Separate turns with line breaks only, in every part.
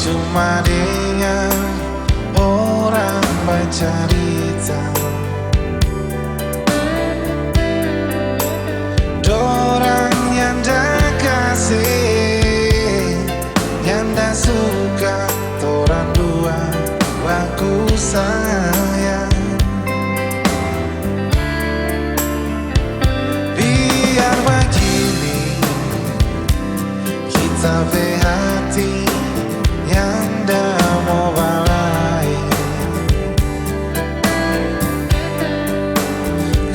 cuma dengan orang bercerita. Dorang yang dah kasih, yang dah suka, torang dua baku sayang. Biar begini kita berhati yang dah mau balai,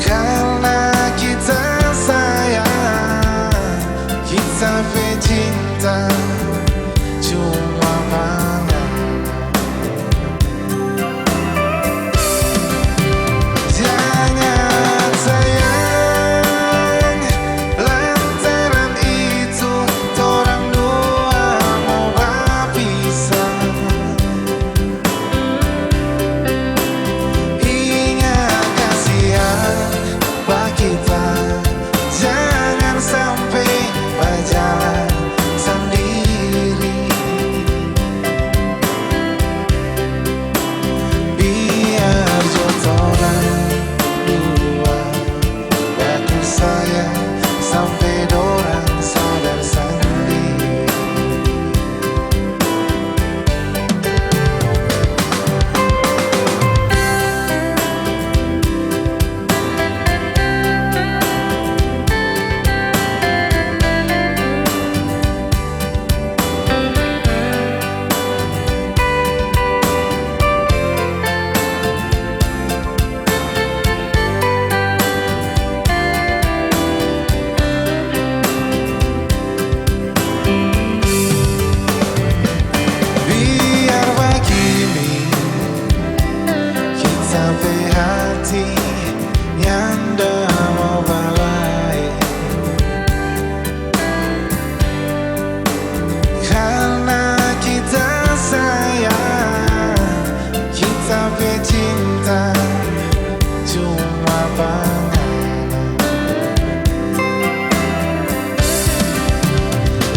karena kita sayang, kita bercinta cuma pangan. Jangan sayang, lantaran itu torang dua mau berpisah. Ingat kasihan bagi kita, jangan sampai berjalan sendiri. Biar jodoran dua baku sayang sampai dorang sadar sendiri. Biar begini kita berhati yang dah mau balai, karena kita sayang, kita bercinta cuma pangan.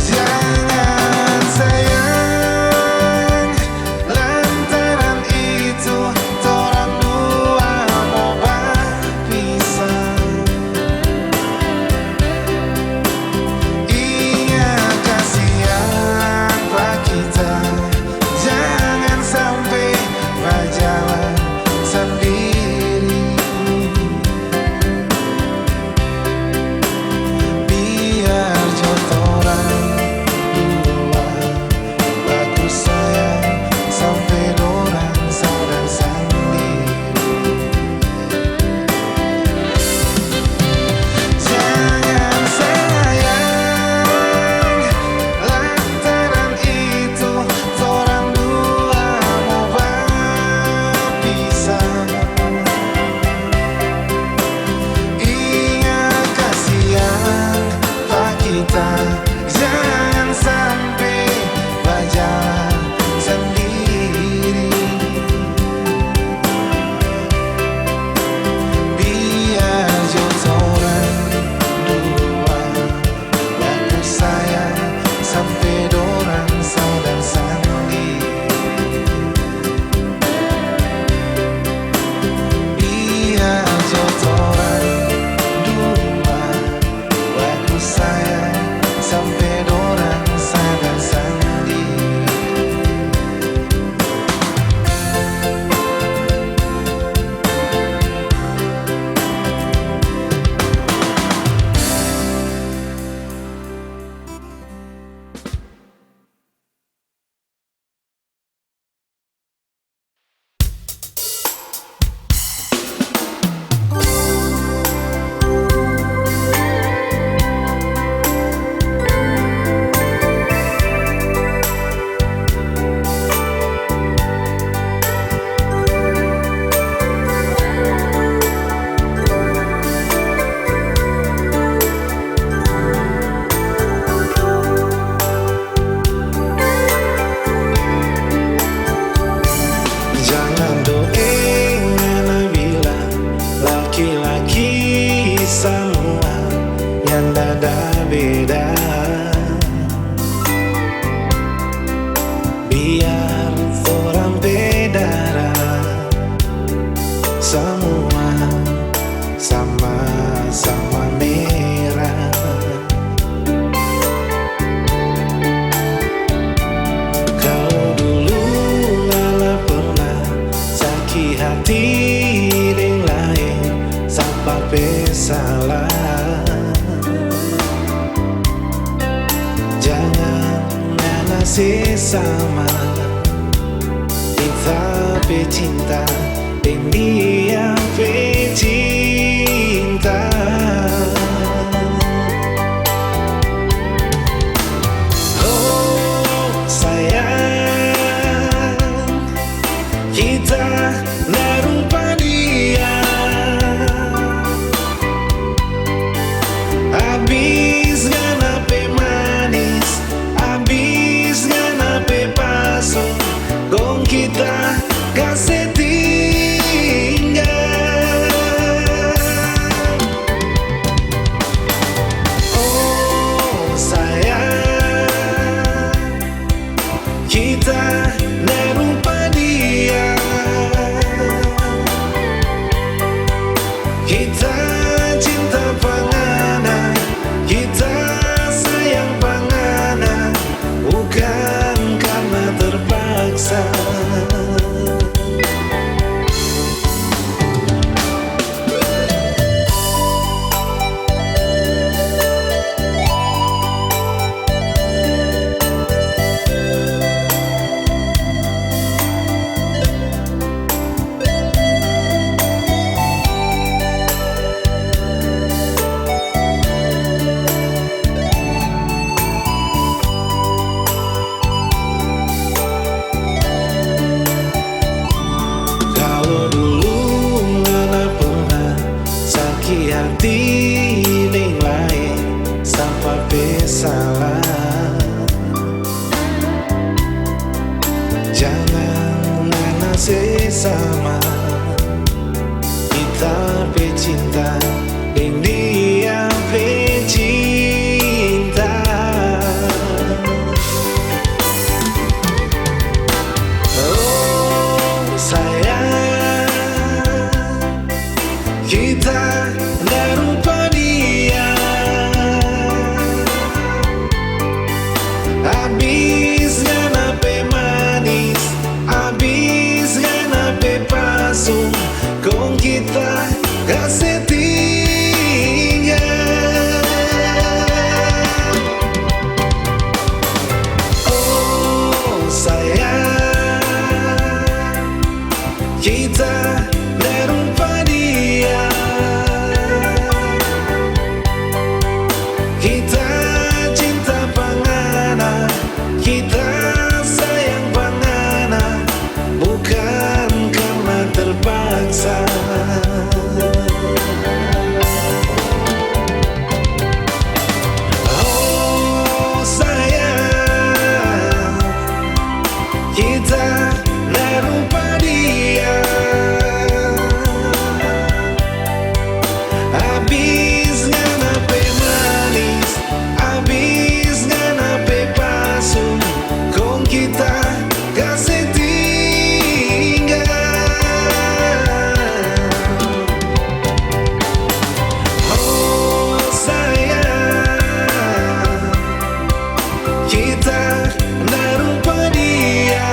Jangan sayang, lantaran itu torang dua mau biar orang beda, semua sama-sama merah. Kau dulu ngalah pernah sakit hati yang lain sampai salah. Jangan ngalah sesama, kita bercinta dan dia bercinta. Oh sayang, kita nggak rupa dia. Abis nganape manis, abis nganape paso, gong kita kasih tinggal. Oh sayang, kita nggak rupa dia. Kita cinta pangana, kita sayang pangana, bukan karena terpaksa. Kalau dulu ngana pernah sakit hati yang lain sampai salah. Jangan ngana sesama, kita bercinta dan dia bercinta. Oh sayang, kita nggak rupa dia. Abis nganape manis, abis nganape pasung, gong kita kasih tinggal. Oh sayang, kita nggak rupa dia. Kita cinta pangana, kita sayang pangana, bukan karena terpaksa. Oh sayang, kita nggak rupa dia. Abis nganape manis, abis nganape pasung, gong kita kasih tinggal. Oh sayang, kita nggak rupa dia.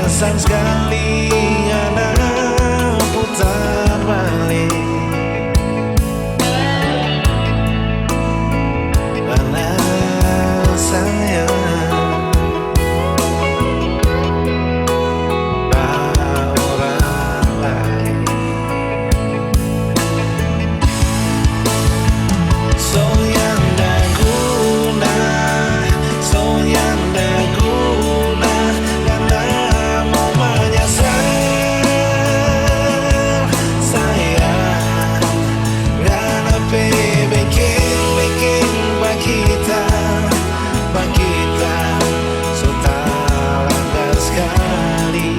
Sayang sekali anak putar balik. Mana sayang orang lain. So yang dah guna, so yang dah guna, karena mau menyasar sayang. Karena bikin bak kita so tak langgar sekali.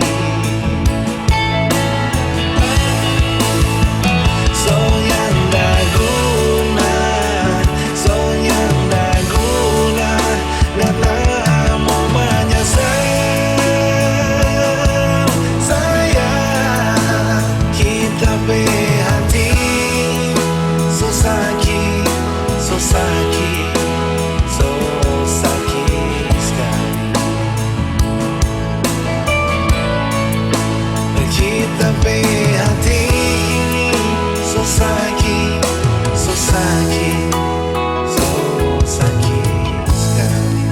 So yang dah guna, so yang dah guna, karena mau menyasar sayang. Kita hati so sakit, so sakit, so sakit sekali. Kita hati ini so sakit, so sakit, so sakit sekali.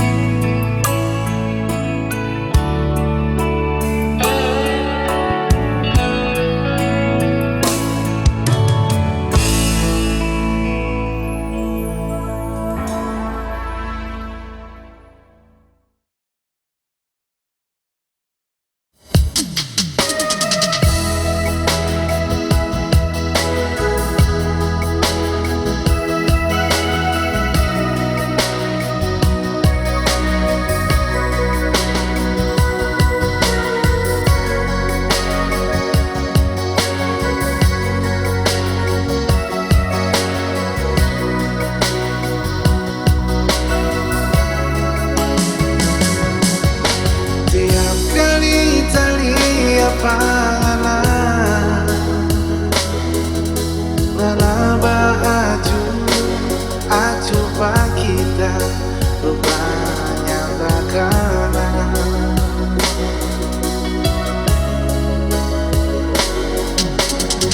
Tiap kali tali apa nana baju acu pak kita rupanya bakalan.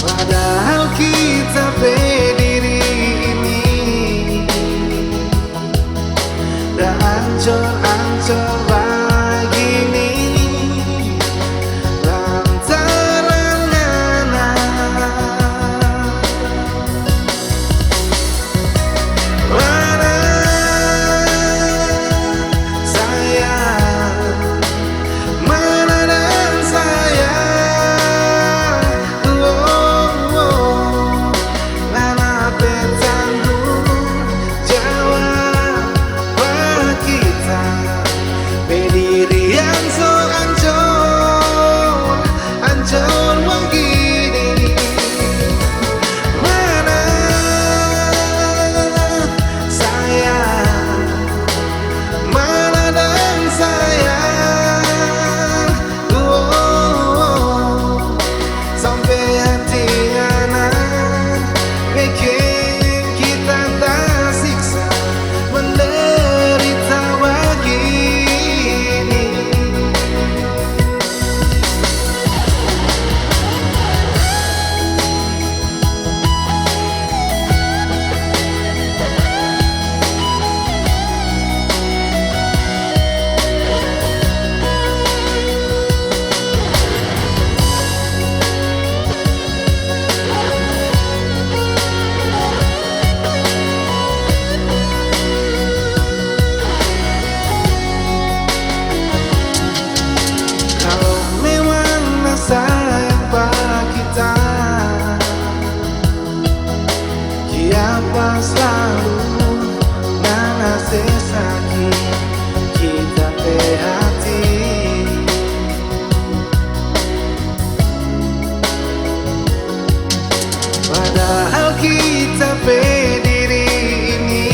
Padahal kita berdiri ini dah ancur-ancur begini lantaran ngana. Mana sayang, mana dan sayang. Nana petangguh jawab kita pendirian so ancur, ancur begini. Mana sayang, mana dan sayang. Sampai hati anak bikin kita tersiksa menderita begini. Kalau memang sayang pak kita, siapa selalu nana sesaki kita hati. Padahal kita berdiri ini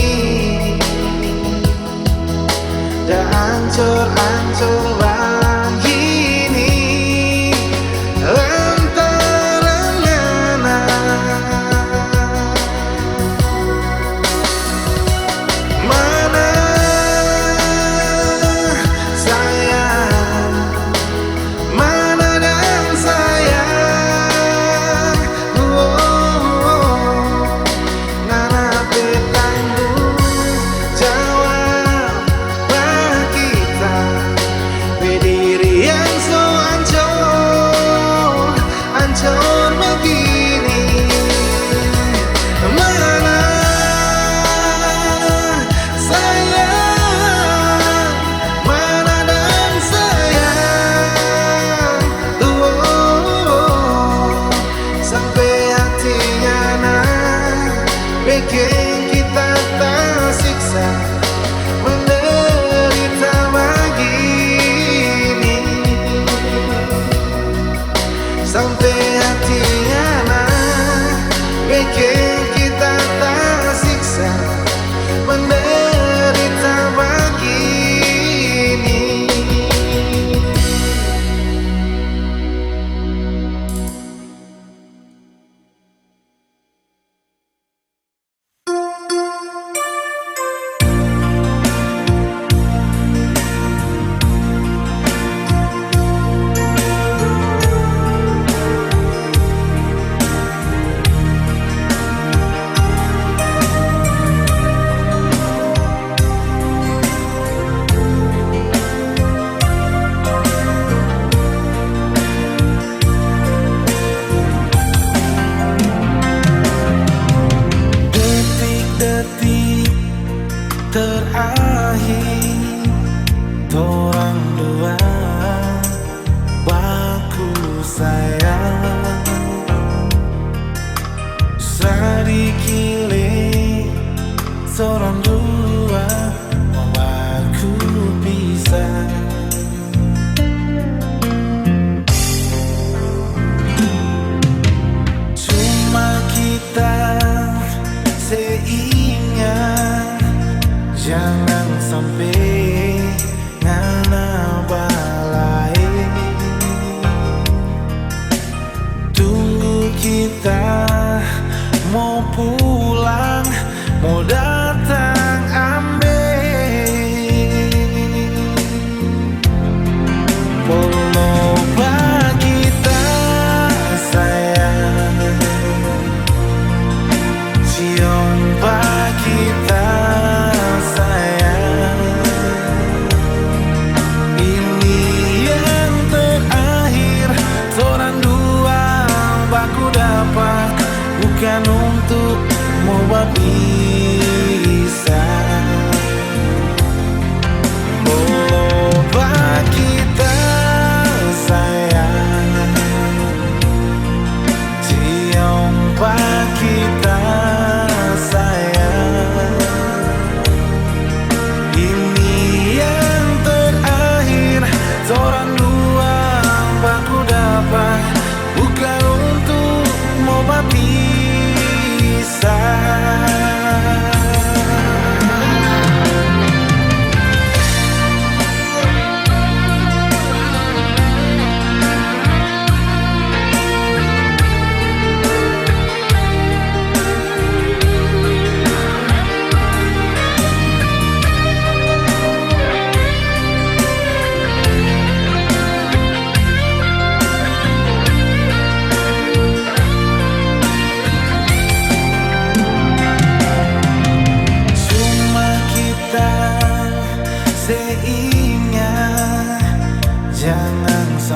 dah ancur-ancur begini lantaran ngana. Mana sayang,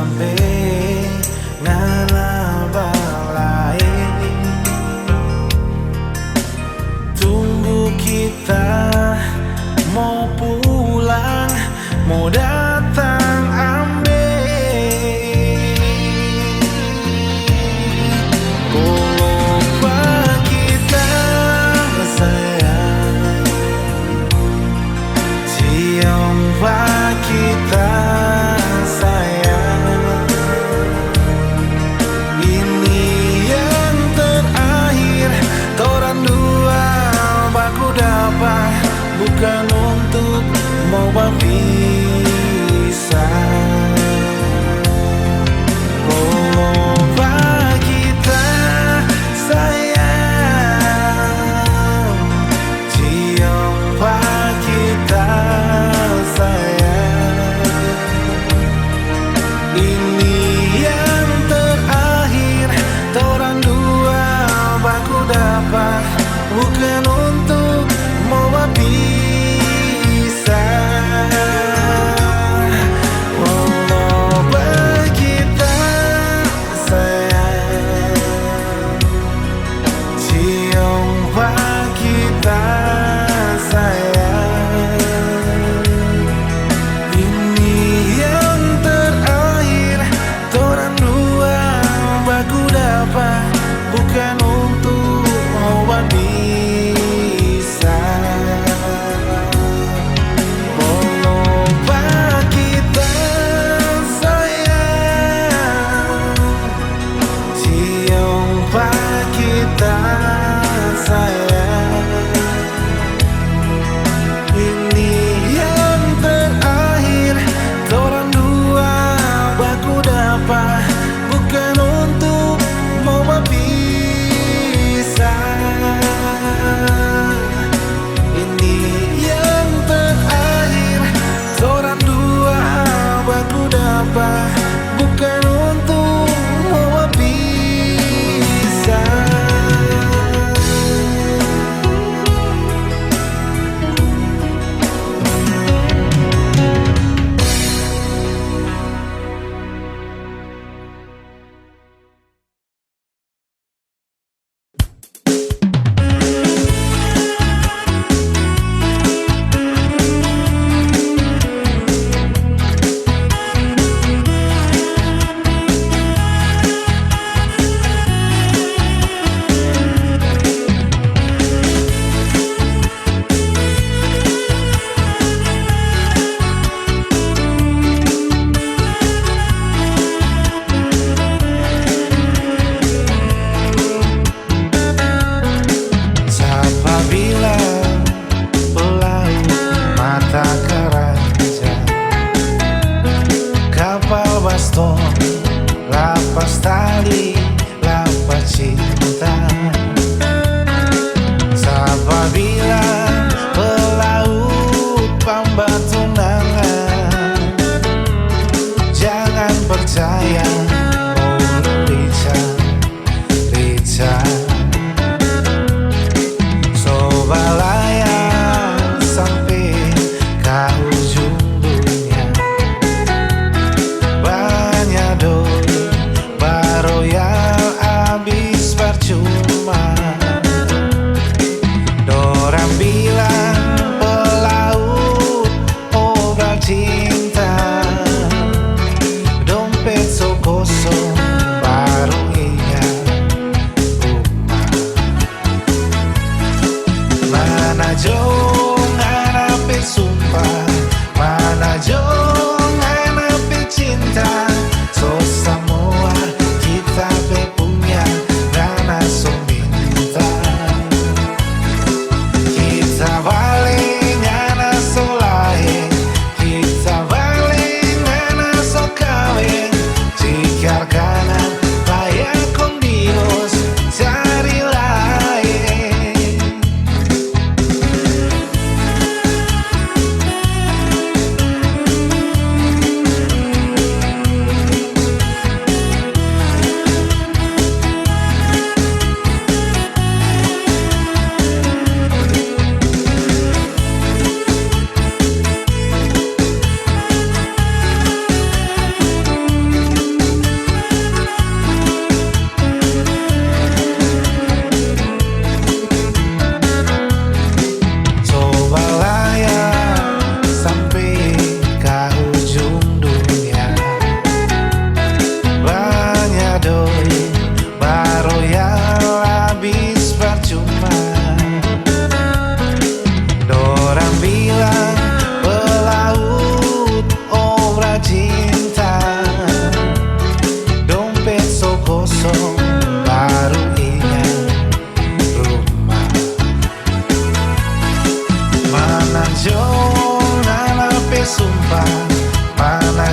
sampai ngana balai. Tunggu kita mau pulang, mau datang ambil. Lupa kita sayang, siapa kita sayang. Ini yang terakhir torang dua baku dapat, bukan untuk mau berpisah. Lupa kita sayang, siapa kita sayang. Ini yang terakhir torang dua baku dapat, bukan untuk mau berpisah. Lupa kita sayang, siapa kita sayang. Ini yang terakhir torang dua baku dapat, bukan untuk mau berpisah. Lupa kita sayang, siapa kita sayang. Ini yang terakhir torang dua baku dapat, bukan untuk mau berpisah. Ini yang terakhir torang dua baku dapat, bukan untuk mau berpisah. Apabila pelaut mata keranjang, kapal baston lapas tali, lapas cinta. Apabila pelaut pambat tunangan, jangan percaya mulu rica. Layar sampai ke ujung dunia, banyak doi baru yang habis percuma.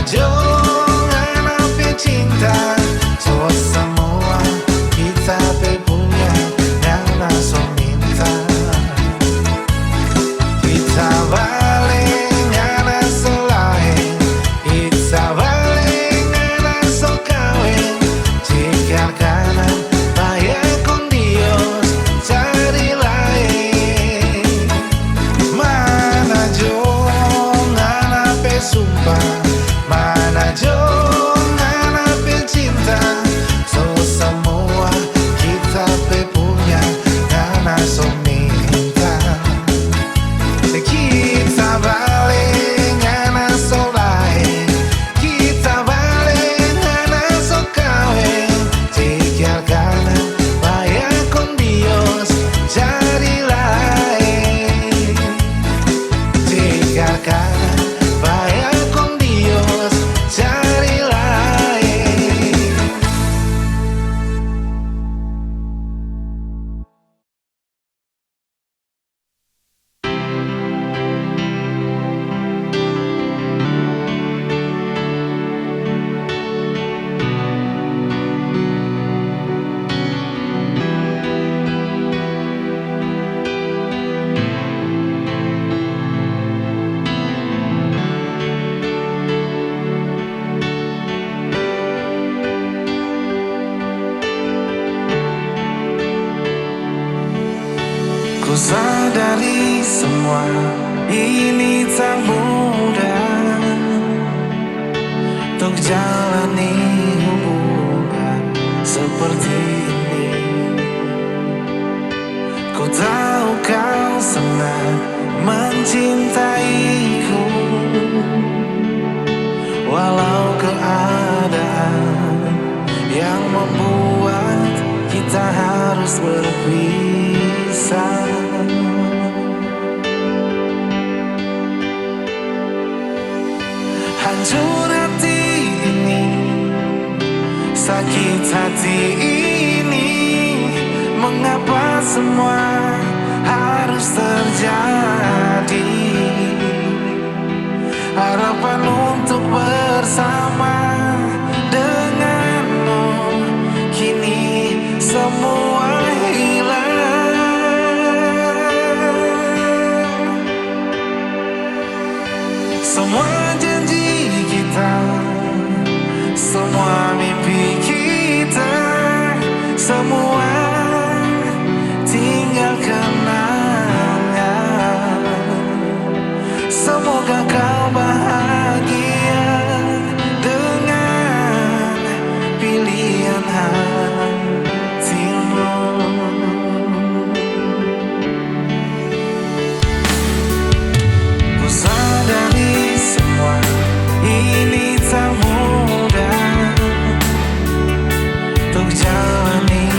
jangan sampai cinta. So semua kita punya, jangan so minta. Kita balik, jangan so lain. Kita balik, jangan so kawin. Jika kanan vaya con Dios cari lain. Mana jangan sampai sumpah, mana jangan sampai cinta. So semua kita punya, jangan so minta. Kita balik, jangan so lain. Kita balik, jangan so kawin. Jika kanan vaya con Dios cari lain. Jika kanan vaya con Dios cari lain. Ku sadari semua ini tak mudah untuk jalani hubungan seperti ini. Ku tahu kau sangat mencintaiku, walau keadaan yang membuat kita harus berpisah. Hancur hati ini, sakit hati ini, mengapa semua harus terjadi? Harapan untuk bersama denganmu kini semua hilang. Semua janji kita, semua mimpi kita, semua tinggal kenangan. Semoga kau bahagia dengan pilihan hatimu. Ku sadari semua ini tak mudah untuk jalani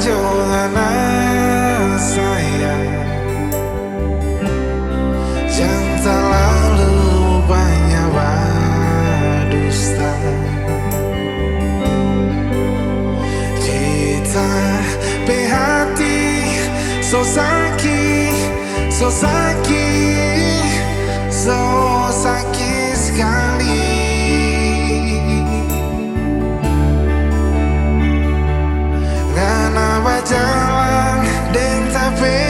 Johanna sayang, jangan terlalu banyak berdusta. Kita berhati so sakit, so sakit, so sakit sekali. Ngana berjalan dan tapi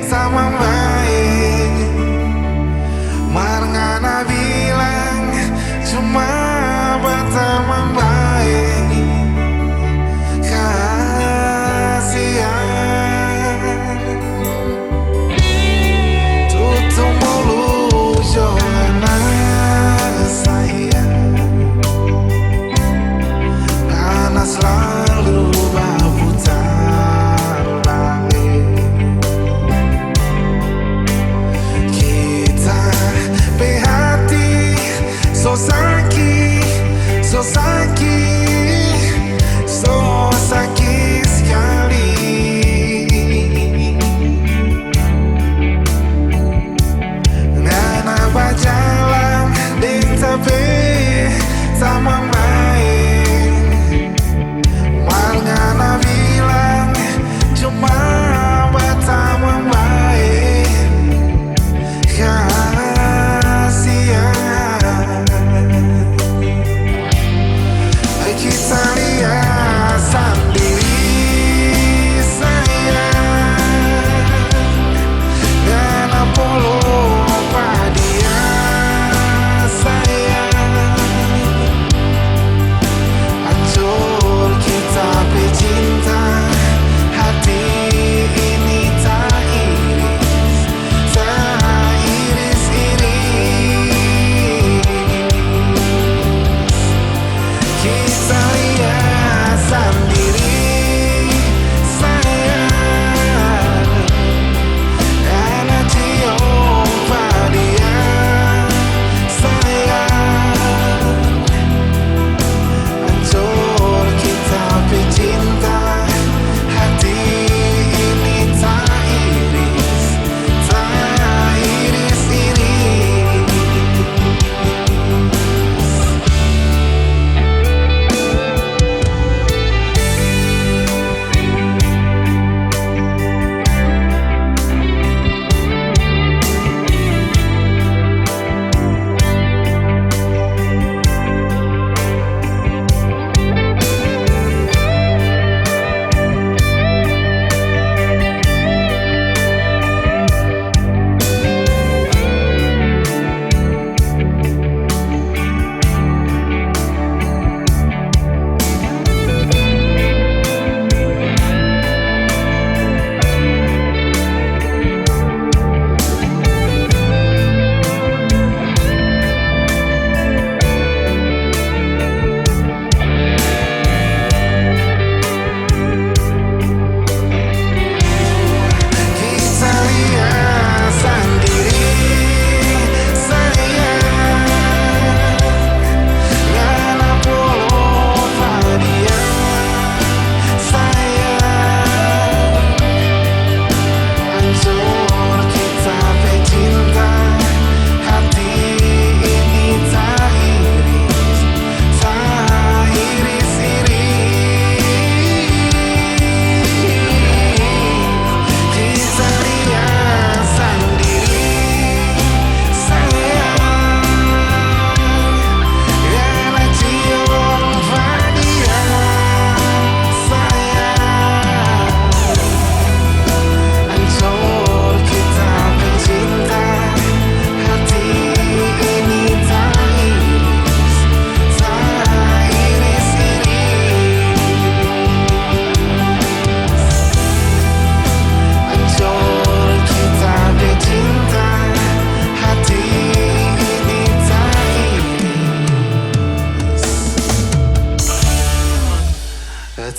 sama baik, Marngana bilang cuma berteman baik. Kasihan tutup mulut Johanna sayang, karena selalu berputar balik. Kita berhati so sakit, so sakit, so sakit sekali. Ngana berjalan dan tapi sama baik, Marngana bilang cuma berteman baik. Kasihan kita lihat sendiri sayang, dan Apollo dia sayang. Hancur kita bercinta, hati ini tak iris-iris. Kita lihat sendiri sayang, karena cium dia sayang. Hancur kita bercinta, hati ini tak iris-iris.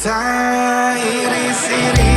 Tak iris-iris.